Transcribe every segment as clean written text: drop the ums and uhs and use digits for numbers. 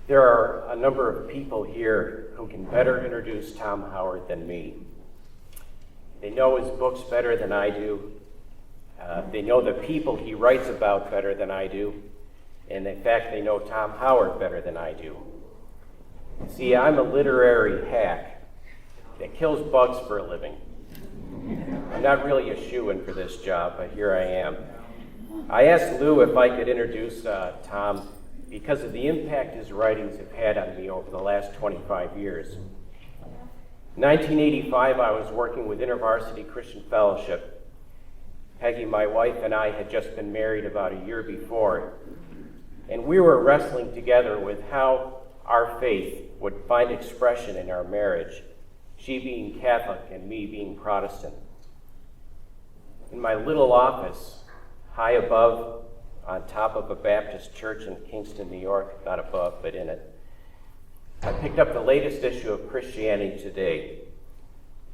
There are a number of people here who can better introduce Tom Howard than me. They know his books better than I do. They know the people he writes about better than I do. And in fact, they know Tom Howard better than I do. See, I'm a literary hack that kills bugs for a living. I'm not really a shoo-in for this job, but here I am. I asked Lou if I could introduce Tom because of the impact his writings have had on me over the last 25 years. In 1985, I was working with InterVarsity Christian Fellowship. Peggy, my wife, and I had just been married about a year before, and we were wrestling together with how our faith would find expression in our marriage, she being Catholic and me being Protestant. In my little office, high above, on top of a Baptist church in Kingston, New York, not above, but in it, I picked up the latest issue of Christianity Today,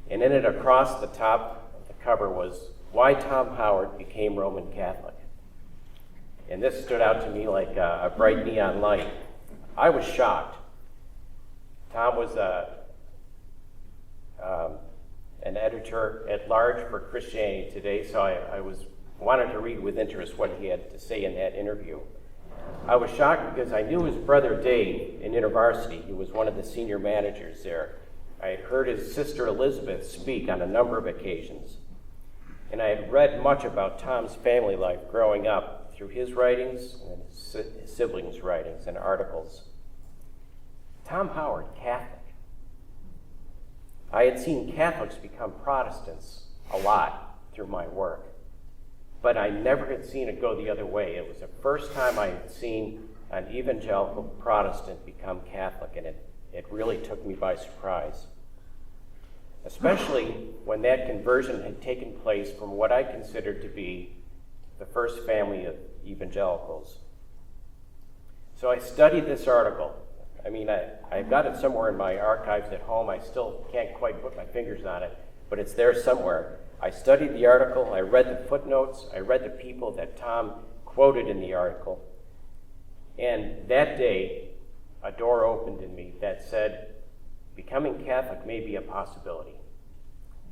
and in it across the top of the cover was Why Tom Howard Became Roman Catholic. And this stood out to me like a bright neon light. I was shocked. Tom was an editor at large for Christianity Today, so I wanted to read with interest what he had to say in that interview. I was shocked because I knew his brother Dave in InterVarsity. He was one of the senior managers there. I had heard his sister Elizabeth speak on a number of occasions. And I had read much about Tom's family life growing up through his writings and his siblings' writings and articles. Tom Howard, Catholic. I had seen Catholics become Protestants a lot through my work, but I never had seen it go the other way. It was the first time I had seen an evangelical Protestant become Catholic, and it really took me by surprise, especially when that conversion had taken place from what I considered to be the first family of evangelicals. So I studied this article. I mean, I've got it somewhere in my archives at home. I still can't quite put my fingers on it, but it's there somewhere. I studied the article, I read the footnotes, I read the people that Tom quoted in the article, and that day, a door opened in me that said, becoming Catholic may be a possibility.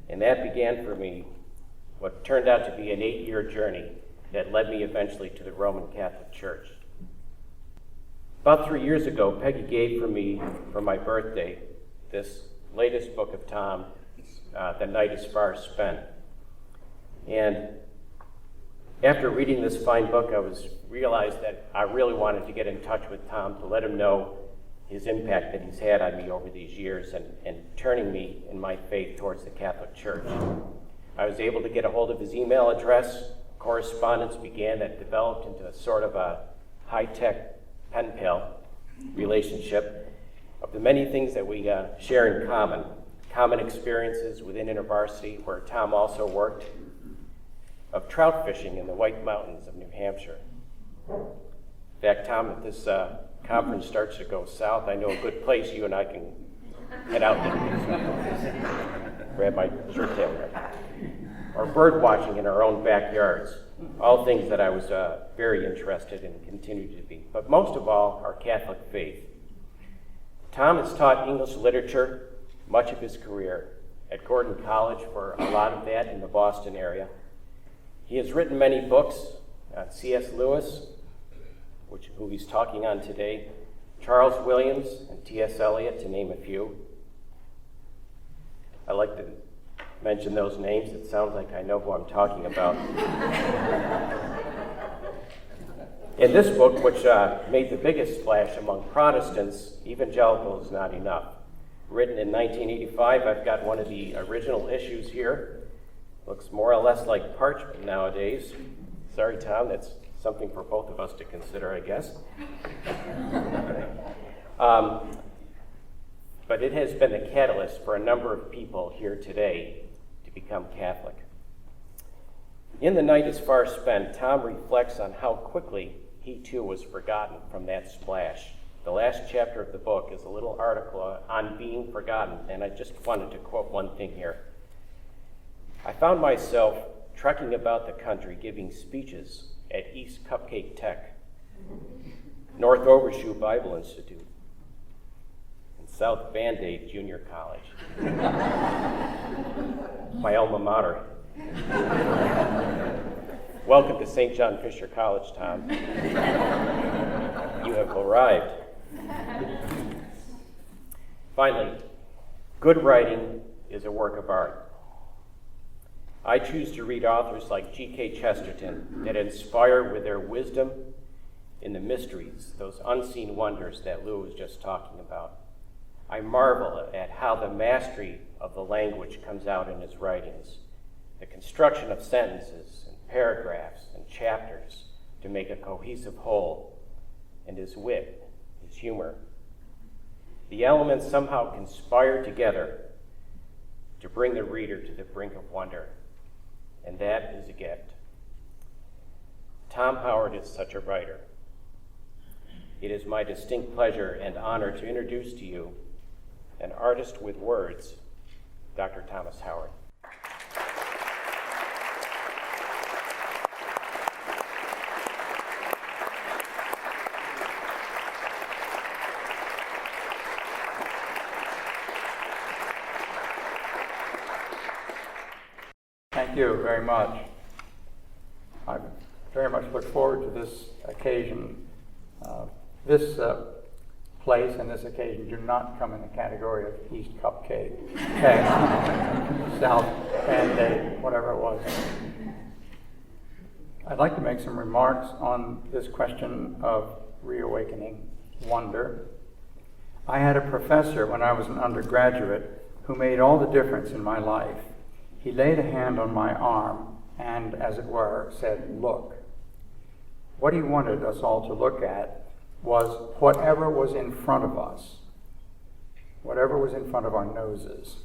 And that began for me what turned out to be an 8-year journey that led me eventually to the Roman Catholic Church. About 3 years ago, Peggy gave for me, for my birthday, this latest book of Tom, The Night is Far Spent. And after reading this fine book, I realized that I really wanted to get in touch with Tom to let him know his impact that he's had on me over these years and turning me in my faith towards the Catholic Church. I was able to get a hold of his email address. Correspondence began that developed into a sort of a high-tech pen pal relationship of the many things that we share in common experiences within InterVarsity, where Tom also worked, of trout fishing in the White Mountains of New Hampshire. In fact, Tom, if this conference starts to go south, I know a good place you and I can head out to grab my shirt tail there. Or bird watching in our own backyards. All things that I was very interested in and continue to be. But most of all, our Catholic faith. Tom has taught English literature much of his career at Gordon College for a lot of that in the Boston area. He has written many books on C.S. Lewis, who he's talking on today, Charles Williams and T.S. Eliot, to name a few. I like to mention those names. It sounds like I know who I'm talking about. In this book, which made the biggest splash among Protestants, evangelical is not enough. Written in 1985, I've got one of the original issues here. Looks more or less like parchment nowadays. Sorry, Tom, that's something for both of us to consider, I guess. But it has been the catalyst for a number of people here today to become Catholic. In The Night is Far Spent, Tom reflects on how quickly he too was forgotten from that splash. The last chapter of the book is a little article on being forgotten, and I just wanted to quote one thing here. I found myself trekking about the country giving speeches at East Cupcake Tech, North Overshoe Bible Institute, South Band-Aid Junior College. My alma mater. Welcome to St. John Fisher College, Tom. You have arrived. Finally, good writing is a work of art. I choose to read authors like G.K. Chesterton that inspire with their wisdom in the mysteries, those unseen wonders that Lou was just talking about. I marvel at how the mastery of the language comes out in his writings, the construction of sentences and paragraphs and chapters to make a cohesive whole, and his wit, his humor. The elements somehow conspire together to bring the reader to the brink of wonder, and that is a gift. Tom Howard is such a writer. It is my distinct pleasure and honor to introduce to you an artist with words, Dr. Thomas Howard. Thank you very much. I very much look forward to this occasion. This place and this occasion do not come in the category of East Cupcake, South Band-Aid, whatever it was. I'd like to make some remarks on this question of reawakening wonder. I had a professor when I was an undergraduate who made all the difference in my life. He laid a hand on my arm and, as it were, said, "Look." What he wanted us all to look at was whatever was in front of us, whatever was in front of our noses.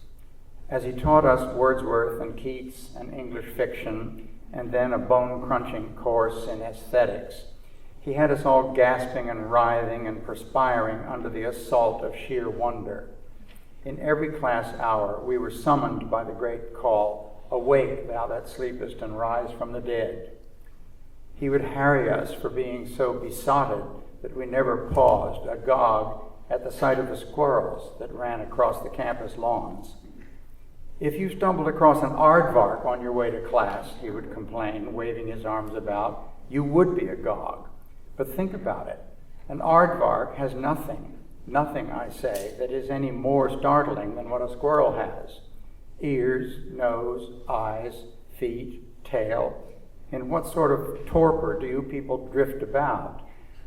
As he taught us Wordsworth and Keats and English fiction, and then a bone-crunching course in aesthetics, he had us all gasping and writhing and perspiring under the assault of sheer wonder. In every class hour, we were summoned by the great call, "Awake, thou that sleepest, and rise from the dead." He would harry us for being so besotted that we never paused, agog at the sight of the squirrels that ran across the campus lawns. "If you stumbled across an aardvark on your way to class," he would complain, waving his arms about, "you would be agog. But think about it. An aardvark has nothing, I say, that is any more startling than what a squirrel has. Ears, nose, eyes, feet, tail. In what sort of torpor do you people drift about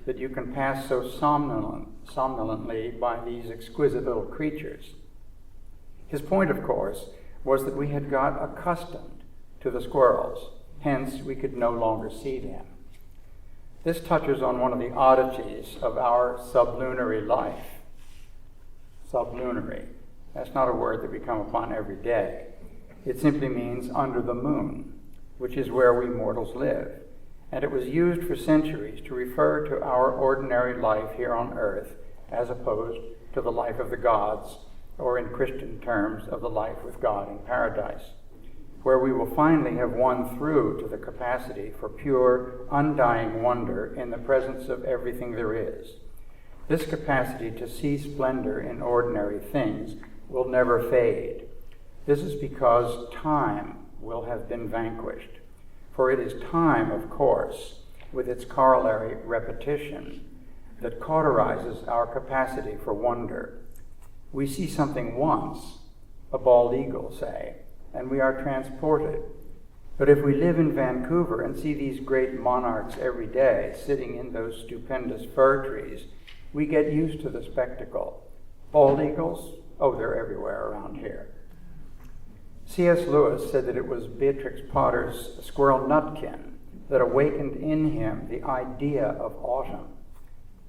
that you can pass so somnolently by these exquisite little creatures?" His point, of course, was that we had got accustomed to the squirrels, hence we could no longer see them. This touches on one of the oddities of our sublunary life. Sublunary. That's not a word that we come upon every day. It simply means under the moon, which is where we mortals live. And it was used for centuries to refer to our ordinary life here on earth as opposed to the life of the gods, or in Christian terms, of the life with God in paradise, where we will finally have won through to the capacity for pure, undying wonder in the presence of everything there is. This capacity to see splendor in ordinary things will never fade. This is because time will have been vanquished. For it is time, of course, with its corollary repetition, that cauterizes our capacity for wonder. We see something once, a bald eagle, say, and we are transported. But if we live in Vancouver and see these great monarchs every day sitting in those stupendous fir trees, we get used to the spectacle. Bald eagles? Oh, they're everywhere around here. C.S. Lewis said that it was Beatrix Potter's Squirrel Nutkin that awakened in him the idea of autumn.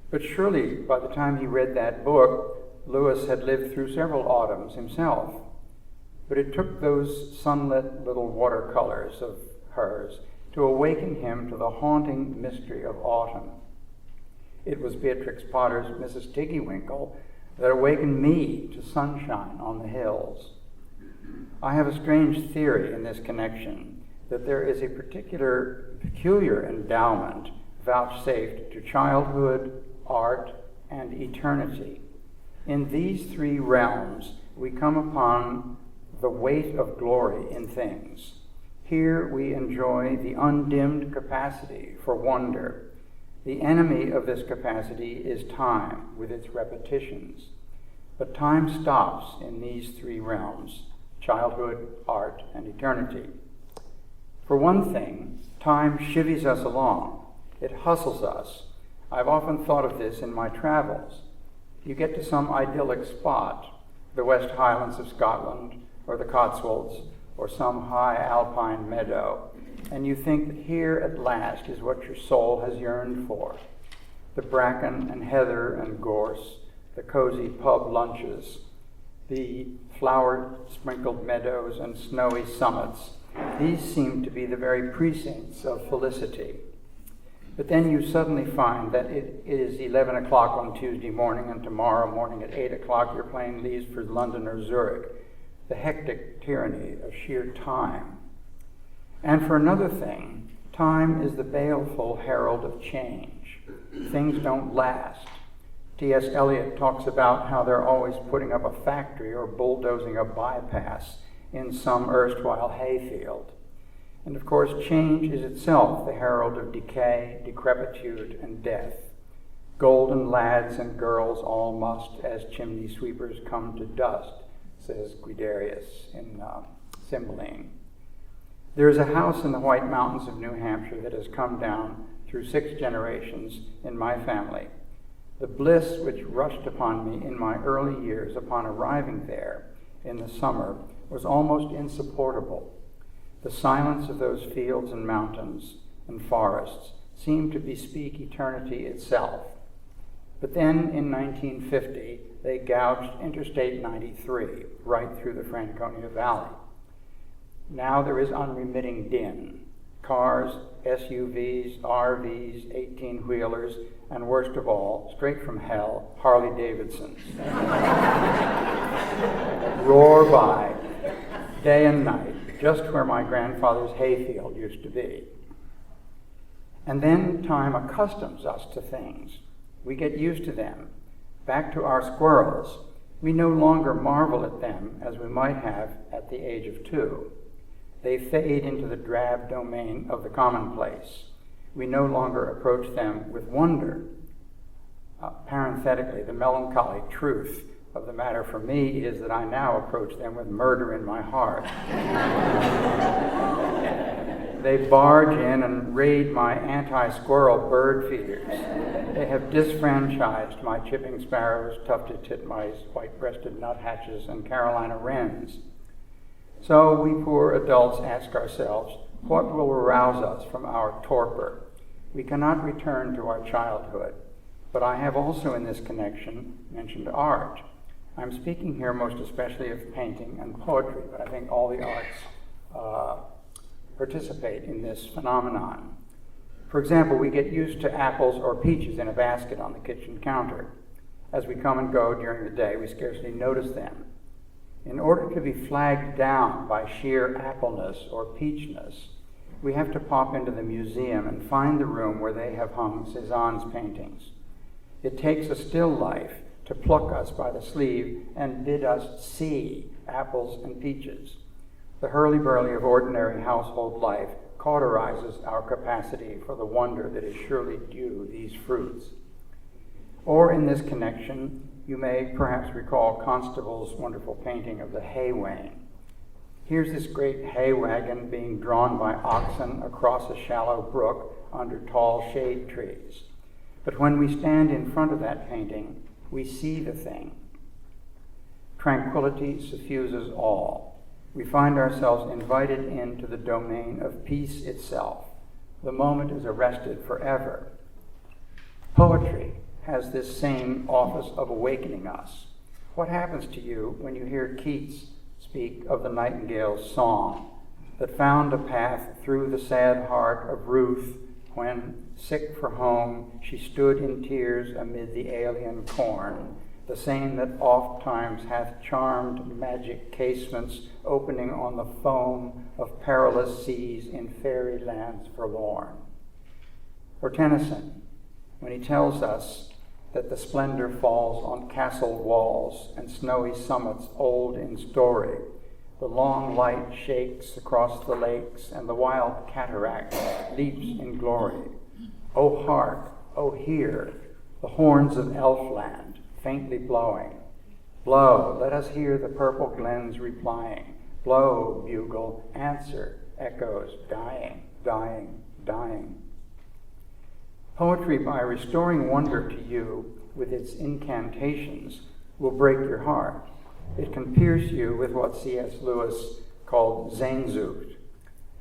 But surely by the time he read that book, Lewis had lived through several autumns himself. But it took those sunlit little watercolors of hers to awaken him to the haunting mystery of autumn. It was Beatrix Potter's Mrs. Tiggywinkle that awakened me to sunshine on the hills. I have a strange theory in this connection, that there is a peculiar endowment vouchsafed to childhood, art, and eternity, In these three realms, we come upon the weight of glory in things. Here we enjoy the undimmed capacity for wonder. The enemy of this capacity is time with its repetitions. But time stops in these three realms: childhood, art, and eternity. For one thing, time chivies us along. It hustles us. I've often thought of this in my travels. You get to some idyllic spot, the West Highlands of Scotland, or the Cotswolds, or some high alpine meadow, and you think that here at last is what your soul has yearned for. The bracken and heather and gorse, the cozy pub lunches, the flower-sprinkled meadows and snowy summits, these seem to be the very precincts of felicity. But then you suddenly find that it is 11 o'clock on Tuesday morning, and tomorrow morning at 8 o'clock your plane leaves for London or Zurich. The hectic tyranny of sheer time. And for another thing, time is the baleful herald of change. Things don't last. T.S. Eliot talks about how they're always putting up a factory or bulldozing a bypass in some erstwhile hayfield. And of course, change is itself the herald of decay, decrepitude, and death. Golden lads and girls all must, as chimney sweepers, come to dust, says Guiderius in Cymbeline. There is a house in the White Mountains of New Hampshire that has come down through 6 generations in my family. The bliss which rushed upon me in my early years upon arriving there in the summer was almost insupportable. The silence of those fields and mountains and forests seemed to bespeak eternity itself. But then in 1950, they gouged Interstate 93 right through the Franconia Valley. Now there is unremitting din. Cars, SUVs, RVs, 18-wheelers, and worst of all, straight from hell, Harley-Davidsons. Roar by, day and night, just where my grandfather's hayfield used to be. And then time accustoms us to things. We get used to them. Back to our squirrels. We no longer marvel at them as we might have at the age of 2. They fade into the drab domain of the commonplace. We no longer approach them with wonder. Parenthetically, the melancholy truth of the matter for me is that I now approach them with murder in my heart. They barge in and raid my anti-squirrel bird feeders. They have disfranchised my chipping sparrows, tufted titmice, white-breasted nuthatches, and Carolina wrens. So we poor adults ask ourselves, what will arouse us from our torpor? We cannot return to our childhood. But I have also in this connection mentioned art. I'm speaking here most especially of painting and poetry, but I think all the arts participate in this phenomenon. For example, we get used to apples or peaches in a basket on the kitchen counter. As we come and go during the day, we scarcely notice them. In order to be flagged down by sheer appleness or peachness, we have to pop into the museum and find the room where they have hung Cézanne's paintings. It takes a still life to pluck us by the sleeve and bid us see apples and peaches. The hurly-burly of ordinary household life cauterizes our capacity for the wonder that is surely due these fruits. Or in this connection, you may perhaps recall Constable's wonderful painting of the hay wain. Here's this great hay wagon being drawn by oxen across a shallow brook under tall shade trees. But when we stand in front of that painting, we see the thing. Tranquility suffuses all. We find ourselves invited into the domain of peace itself. The moment is arrested forever. Poetry has this same office of awakening us. What happens to you when you hear Keats speak of the nightingale's song that found a path through the sad heart of Ruth when, sick for home, she stood in tears amid the alien corn, the same that oft times hath charmed magic casements opening on the foam of perilous seas in fairy lands forlorn. Or Tennyson, when he tells us that the splendor falls on castle walls and snowy summits old in story. The long light shakes across the lakes, and the wild cataract leaps in glory. O hark, O hear, the horns of Elfland faintly blowing. Blow, let us hear the purple glens replying. Blow, bugle, answer, echoes dying, dying, dying. Poetry, by restoring wonder to you with its incantations, will break your heart. It can pierce you with what C.S. Lewis called Sehnsucht,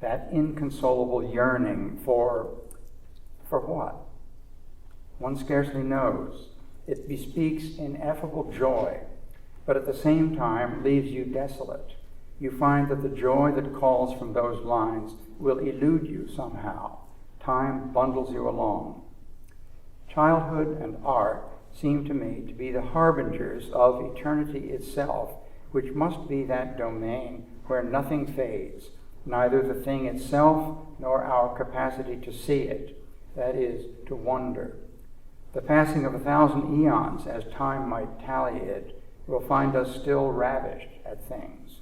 that inconsolable yearning for what? One scarcely knows. It bespeaks ineffable joy, but at the same time leaves you desolate. You find that the joy that calls from those lines will elude you somehow. Time bundles you along. Childhood and art seem to me to be the harbingers of eternity itself, which must be that domain where nothing fades, neither the thing itself nor our capacity to see it, that is, to wonder. The passing of 1,000 eons, as time might tally it, will find us still ravished at things.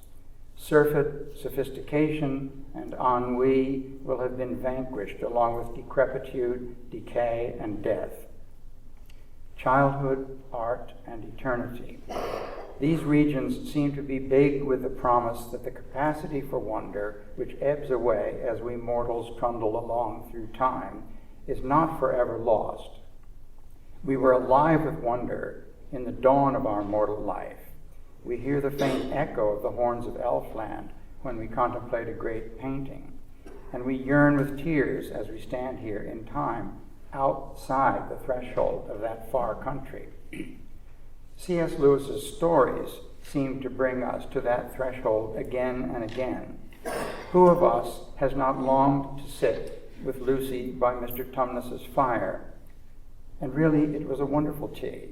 Surfeit, sophistication, and ennui will have been vanquished along with decrepitude, decay, and death. Childhood, art, and eternity. These regions seem to be big with the promise that the capacity for wonder, which ebbs away as we mortals trundle along through time, is not forever lost. We were alive with wonder in the dawn of our mortal life. We hear the faint echo of the horns of Elfland when we contemplate a great painting, and we yearn with tears as we stand here in time outside the threshold of that far country. C.S. Lewis's stories seem to bring us to that threshold again and again. Who of us has not longed to sit with Lucy by Mr. Tumnus's fire? And really, it was a wonderful tea.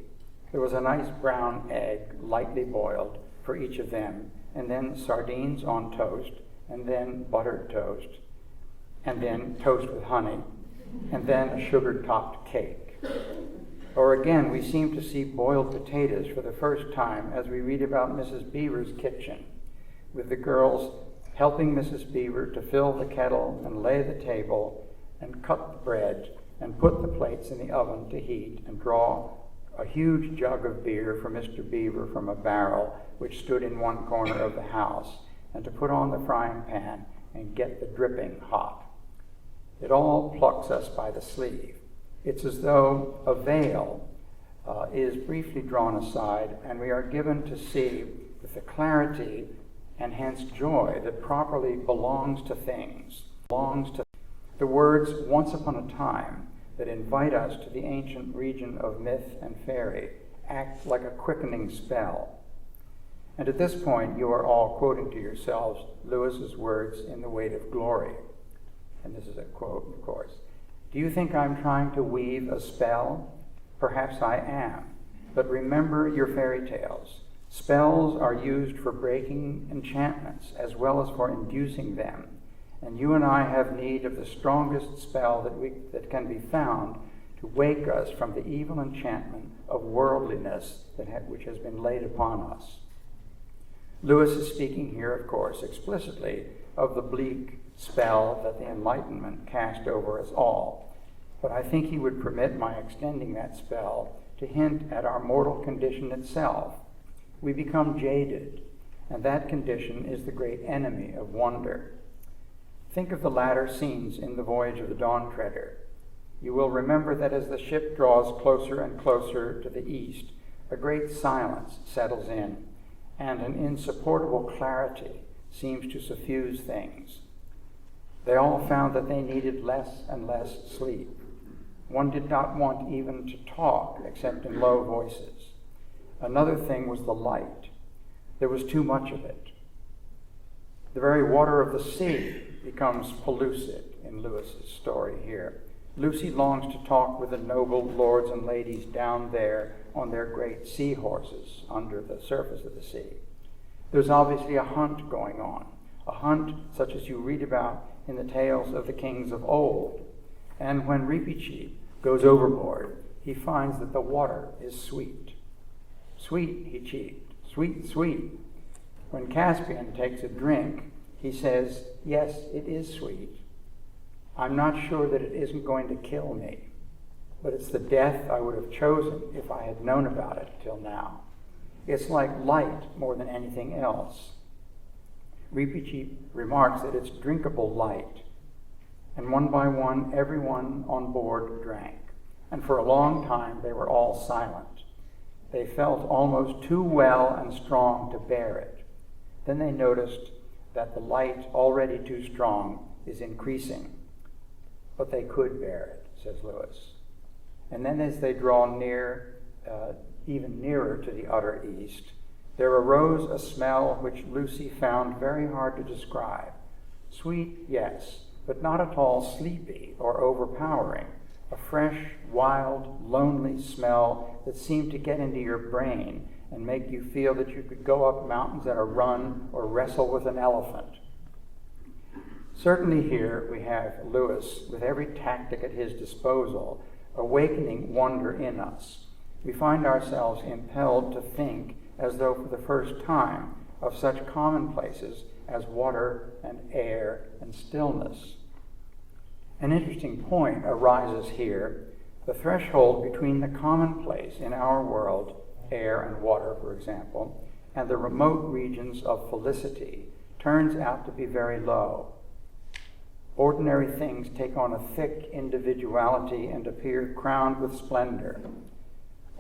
There was a nice brown egg, lightly boiled, for each of them, and then sardines on toast, and then buttered toast, and then toast with honey, and then a sugar-topped cake. Or again, we seem to see boiled potatoes for the first time as we read about Mrs. Beaver's kitchen, with the girls helping Mrs. Beaver to fill the kettle and lay the table and cut the bread and put the plates in the oven to heat and draw a huge jug of beer for Mr. Beaver from a barrel which stood in one corner of the house, and to put on the frying pan and get the dripping hot. It all plucks us by the sleeve. It's as though a veil is briefly drawn aside, and we are given to see with the clarity and hence joy that properly belongs to things, belongs to the words "once upon a time" that invite us to the ancient region of myth and fairy act like a quickening spell. And at this point, you are all quoting to yourselves Lewis's words in The Weight of Glory. And this is a quote, of course. Do you think I'm trying to weave a spell? Perhaps I am. But remember your fairy tales. Spells are used for breaking enchantments as well as for inducing them. And you and I have need of the strongest spell that can be found to wake us from the evil enchantment of worldliness which has been laid upon us. Lewis is speaking here, of course, explicitly of the bleak spell that the Enlightenment cast over us all. But I think he would permit my extending that spell to hint at our mortal condition itself. We become jaded, and that condition is the great enemy of wonder. Think of the latter scenes in The Voyage of the Dawn Treader. You will remember that as the ship draws closer and closer to the east, a great silence settles in, and an insupportable clarity seems to suffuse things. They all found that they needed less and less sleep. One did not want even to talk except in low voices. Another thing was the light. There was too much of it. The very water of the sea becomes pellucid in Lewis's story here. Lucy longs to talk with the noble lords and ladies down there on their great seahorses under the surface of the sea. There's obviously a hunt going on, a hunt such as you read about in the tales of the kings of old. And when Reepicheep goes overboard, he finds that the water is sweet. Sweet, he cheeped. Sweet, sweet. When Caspian takes a drink, he says, yes, it is sweet. I'm not sure that it isn't going to kill me, but it's the death I would have chosen if I had known about it till now. It's like light more than anything else. Reepicheep remarks that it's drinkable light, and one by one, everyone on board drank, and for a long time they were all silent. They felt almost too well and strong to bear it. Then they noticed that the light, already too strong, is increasing. But they could bear it, says Lewis. And then as they draw near, even nearer to the utter east, there arose a smell which Lucy found very hard to describe. Sweet, yes, but not at all sleepy or overpowering. A fresh, wild, lonely smell that seemed to get into your brain and make you feel that you could go up mountains at a run or wrestle with an elephant. Certainly here we have Lewis, with every tactic at his disposal, awakening wonder in us. We find ourselves impelled to think, as though for the first time, of such commonplaces as water and air and stillness. An interesting point arises here. The threshold between the commonplace in our world, air and water, for example, and the remote regions of felicity turns out to be very low. Ordinary things take on a thick individuality and appear crowned with splendor.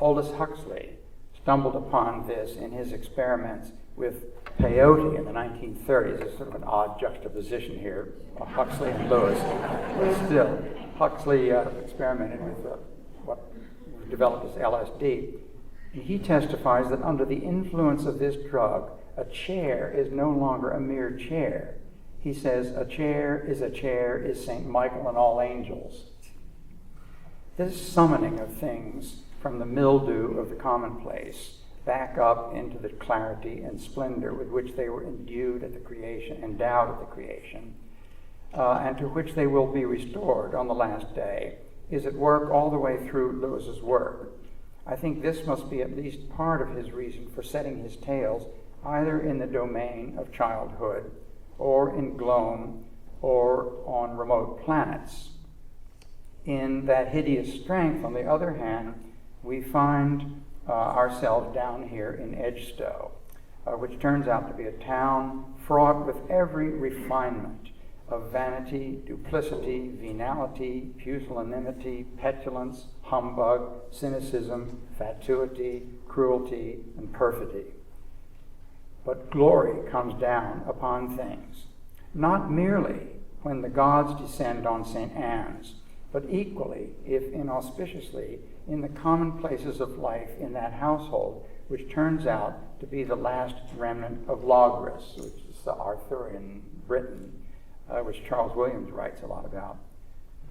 Aldous Huxley stumbled upon this in his experiments with peyote in the 1930s. There's sort of an odd juxtaposition here, Huxley and Lewis. But still, Huxley experimented with what was developed as LSD. And he testifies that under the influence of this drug, a chair is no longer a mere chair. He says, a chair is St. Michael and all angels. This summoning of things from the mildew of the commonplace back up into the clarity and splendor with which they were endowed at the creation, and to which they will be restored on the last day, is at work all the way through Lewis's work. I think this must be at least part of his reason for setting his tales either in the domain of childhood, or in gloam, or on remote planets. In that hideous strength, on the other hand, we find ourselves down here in Edgestowe, which turns out to be a town fraught with every refinement of vanity, duplicity, venality, pusillanimity, petulance, humbug, cynicism, fatuity, cruelty, and perfidy. But glory comes down upon things, not merely when the gods descend on St. Anne's, but equally, if inauspiciously, in the commonplaces of life in that household, which turns out to be the last remnant of Logres, which is the Arthurian Britain, which Charles Williams writes a lot about.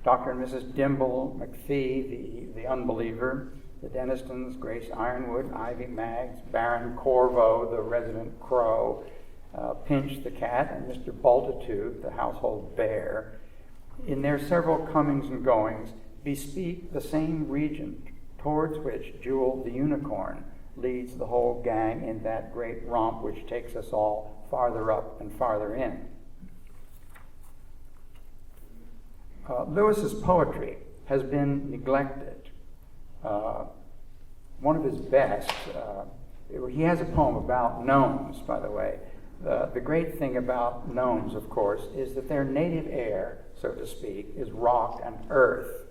Dr. and Mrs. Dimble, McPhee, the unbeliever, the Denistons, Grace Ironwood, Ivy Maggs, Baron Corvo, the resident crow, Pinch the cat, and Mr. Bultitude, the household bear, in their several comings and goings, bespeak the same region towards which Jewel the unicorn leads the whole gang in that great romp which takes us all farther up and farther in. Lewis's poetry has been neglected. One of his best, he has a poem about gnomes, by the way. The great thing about gnomes, of course, is that their native air, so to speak, is rock and earth.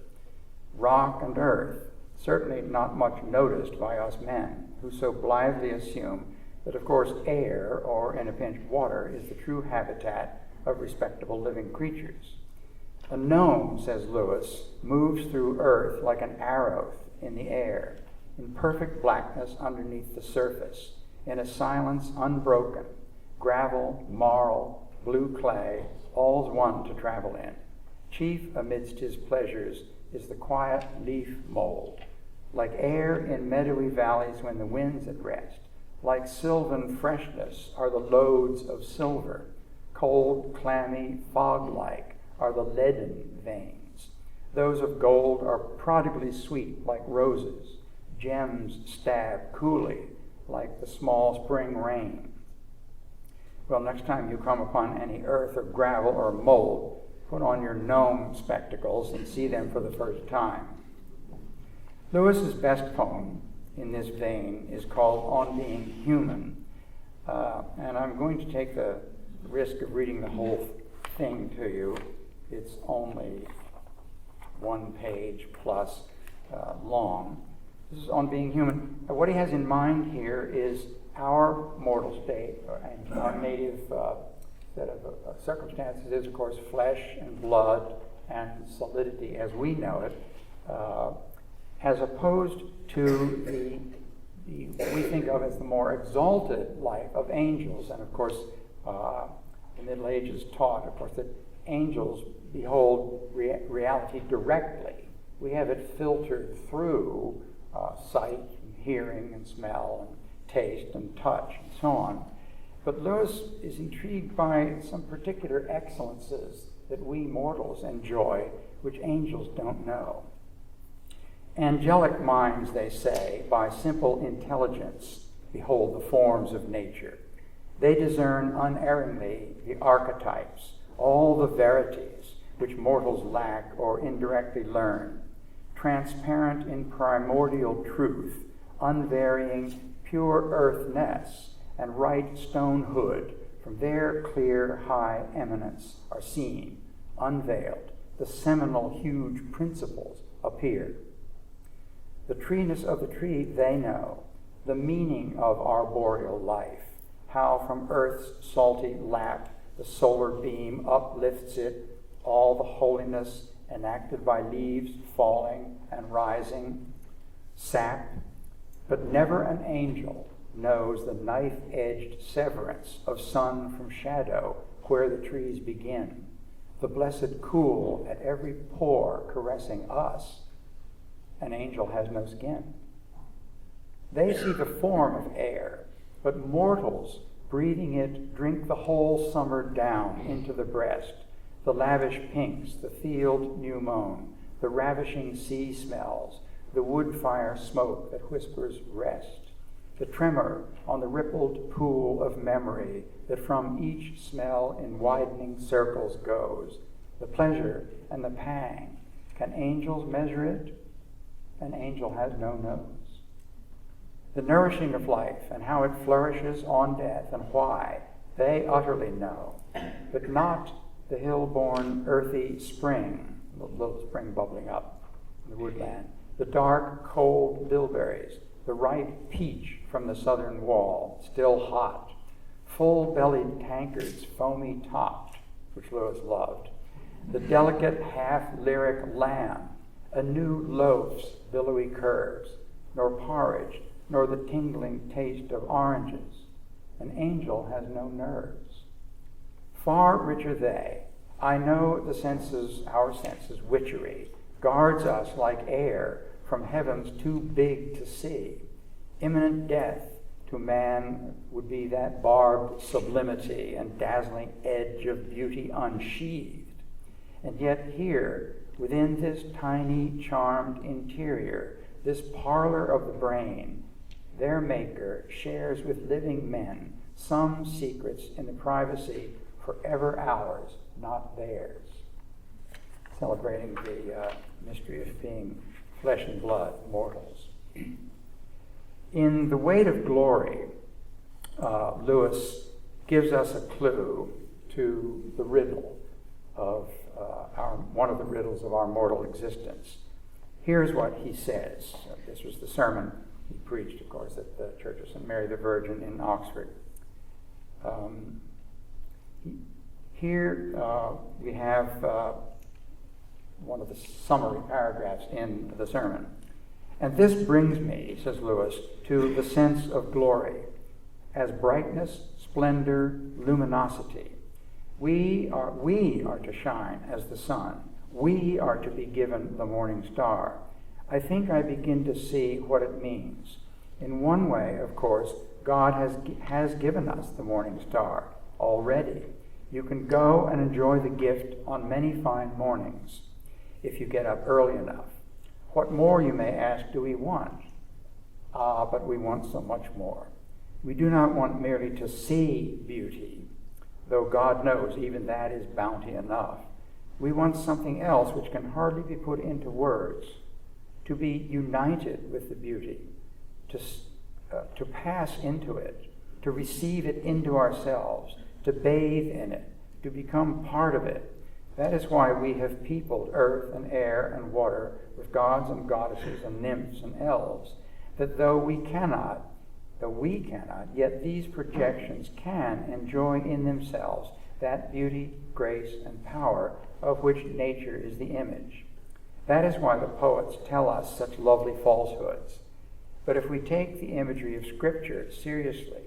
Rock and earth, certainly not much noticed by us men, who so blithely assume that, of course, air, or in a pinch water, is the true habitat of respectable living creatures. A gnome, says Lewis, moves through earth like an arrow in the air, in perfect blackness underneath the surface, in a silence unbroken, gravel, marl, blue clay, all's one to travel in. Chief amidst his pleasures is the quiet leaf mold, like air in meadowy valleys when the wind's at rest. Like sylvan freshness are the lodes of silver, cold, clammy, fog-like are the leaden veins. Those of gold are prodigally sweet like roses. Gems stab coolly like the small spring rain. Well, next time you come upon any earth or gravel or mold, put on your gnome spectacles and see them for the first time. Lewis's best poem in this vein is called On Being Human, and I'm going to take the risk of reading the whole thing to you. It's only 1 page plus long. This is On Being Human. What he has in mind here is our mortal state, and our native set of circumstances is, of course, flesh and blood and solidity as we know it, as opposed to the we think of as the more exalted life of angels. And of course, the Middle Ages taught, of course, that angels behold reality directly. We have it filtered through sight and hearing and smell and taste and touch and so on. But Lewis is intrigued by some particular excellences that we mortals enjoy, which angels don't know. Angelic minds, they say, by simple intelligence behold the forms of nature. They discern unerringly the archetypes, all the verities which mortals lack or indirectly learn. Transparent in primordial truth, unvarying pure earthness and right stonehood, from their clear high eminence are seen, unveiled, the seminal huge principles appear. The treeness of the tree they know, the meaning of arboreal life, how from earth's salty lap the solar beam uplifts it, all the holiness enacted by leaves falling and rising, sap, but never an angel knows the knife-edged severance of sun from shadow where the trees begin, the blessed cool at every pore caressing us. An angel has no skin. They see the form of air, but mortals, breathing it, drink the whole summer down into the breast, the lavish pinks, the field new mown, the ravishing sea smells, the wood fire smoke that whispers rest, the tremor on the rippled pool of memory that from each smell in widening circles goes, the pleasure and the pang. Can angels measure it? An angel has no nose. The nourishing of life and how it flourishes on death and why, they utterly know, but not the hill-born earthy spring, the little spring bubbling up in the woodland, the dark, cold bilberries, the ripe peach from the southern wall, still hot, full-bellied tankards, foamy topped, which Lewis loved, the delicate half-lyric lamb, a new loaf's billowy curves, nor porridge, nor the tingling taste of oranges. An angel has no nerves. Far richer they. I know the senses, our senses, witchery, guards us like air from heavens too big to see. Imminent death to man would be that barbed sublimity and dazzling edge of beauty unsheathed. And yet here, within this tiny, charmed interior, this parlor of the brain, their maker shares with living men some secrets in the privacy forever ours, not theirs. Celebrating the mystery of being flesh and blood mortals. In The Weight of Glory, Lewis gives us a clue to the riddle of one of the riddles of our mortal existence. Here's what he says. This was the sermon he preached, of course, at the Church of St. Mary the Virgin in Oxford. Here we have one of the summary paragraphs in the sermon. And this brings me, says Lewis, to the sense of glory as brightness, splendor, luminosity. We are to shine as the sun. We are to be given the morning star. I think I begin to see what it means. In one way, of course, God has given us the morning star already. You can go and enjoy the gift on many fine mornings. if you get up early enough. What more, you may ask, do we want? But we want so much more. We do not want merely to see beauty, though God knows even that is bounty enough. We want something else which can hardly be put into words, to be united with the beauty, to pass into it, to receive it into ourselves, to bathe in it, to become part of it. That is why we have peopled earth and air and water with gods and goddesses and nymphs and elves, that though we cannot, yet these projections can enjoy in themselves that beauty, grace, and power of which nature is the image. That is why the poets tell us such lovely falsehoods. But if we take the imagery of Scripture seriously,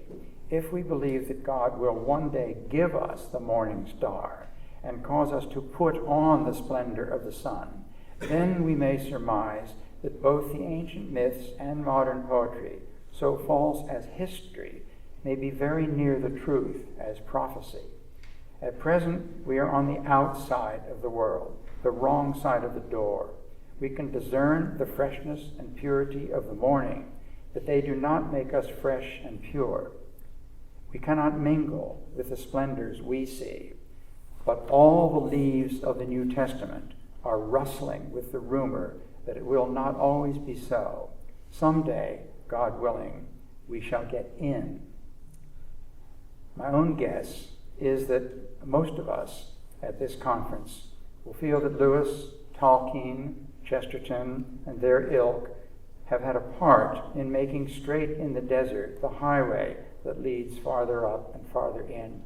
if we believe that God will one day give us the morning star and cause us to put on the splendor of the sun, then we may surmise that both the ancient myths and modern poetry, so false as history, may be very near the truth as prophecy. At present, we are on the outside of the world, the wrong side of the door. We can discern the freshness and purity of the morning, but they do not make us fresh and pure. We cannot mingle with the splendors we see, but all the leaves of the New Testament are rustling with the rumor that it will not always be so. Someday, God willing, we shall get in. My own guess is that most of us at this conference will feel that Lewis, Tolkien, Chesterton, and their ilk have had a part in making straight in the desert the highway that leads farther up and farther in.